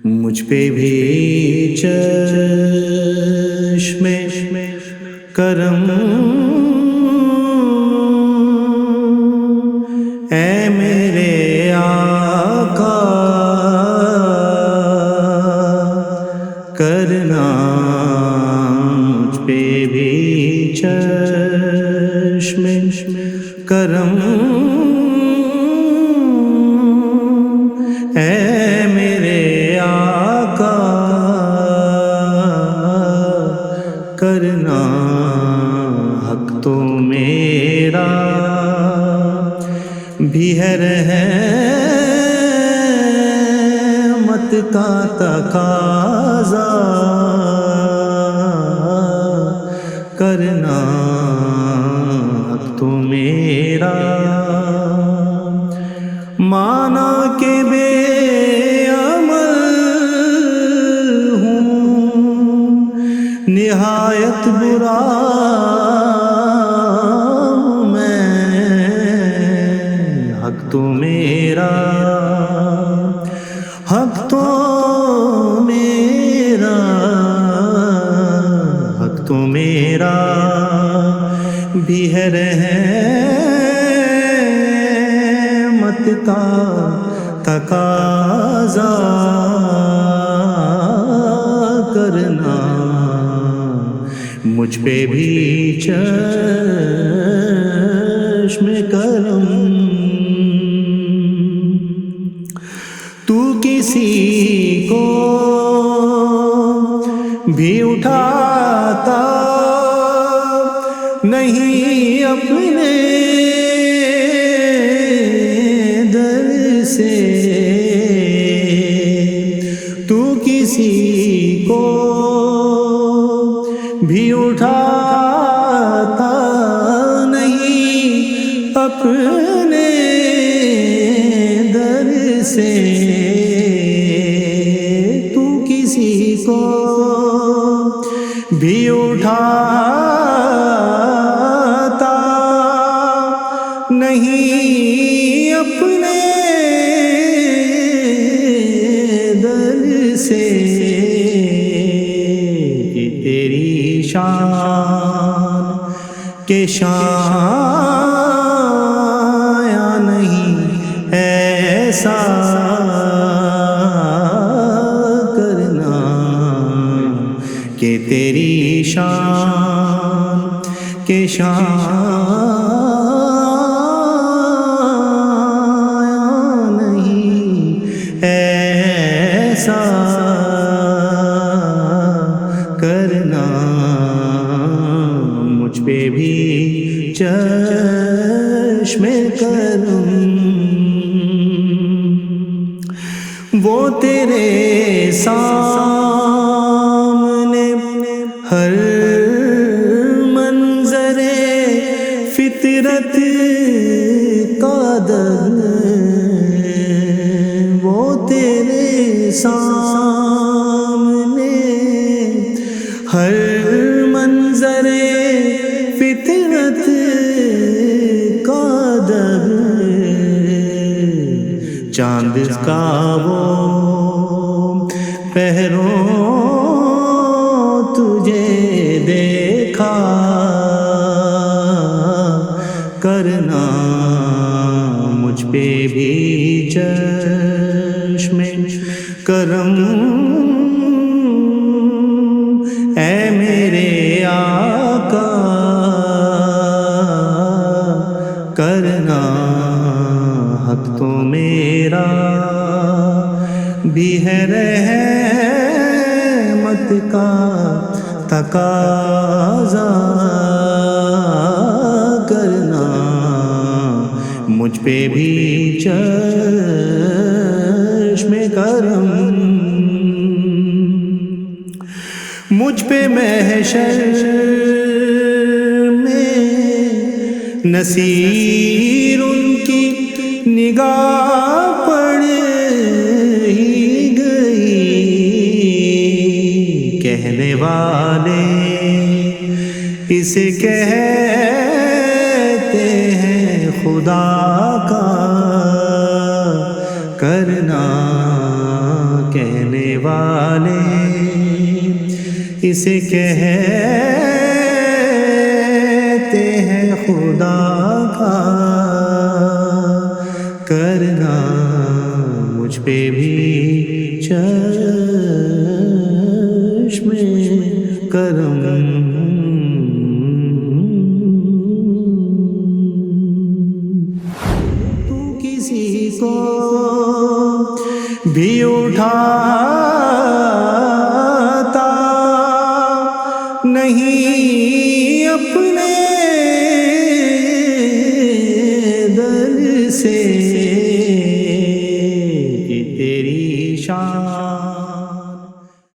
مجھ پہ بھی چشم کرم اے میرے آقا کرنا، مجھ پہ بھی چشم کرم اے میرے آقا کرنا، حق تو میرا بھی ہے رحمت کا تقاضا کرنا، حق تو میرا مانا کہ بے عمل ہوں نہایت برا میں، حق تو میرا، حق تو میرا، حق تو میرا بھی ہے رحمت کا تقاضا کرنا، مجھ پہ بھی چشم کرم۔ تو کسی کو بھی اٹھاتا نہیں اپنے در سے، تو کسی کو بھی اٹھاتا نہیں اپنے در سے، تو کسی کو بھی اٹھاتا نہیں اپنے در سے، کہ تیری شان کے شایع نہیں ایسا کرنا، کہ تیری شان کے شایع نہیں ایسا کرنا، مجھ پہ بھی چشم کرم۔ وہ تیرے سامنے ہر منظر فطرت کا در، وہ تیرے سامنے ہر منظر فطرت کا در، چاند کا وہ پہروں تجھے دیکھا کرنا، مجھ پہ بھی چشم کرم اے میرے آقا کرنا، حق تو میرا بھی ہے رحمت کا تقاضا کرنا، مجھ پہ بھی چشم کرم۔ مجھ پہ محشر میں نصیر ان کی نگاہ پڑ ہی گئی، کہنے والے اسے کہتے ہیں خدا کا کرنا کہنے والے اسے کہتے ہیں خدا کا کرنا مجھ پہ بھی چشم کرم تو کسی کو بھی اٹھاتا نہیں اپنے در سے کہ تیری شان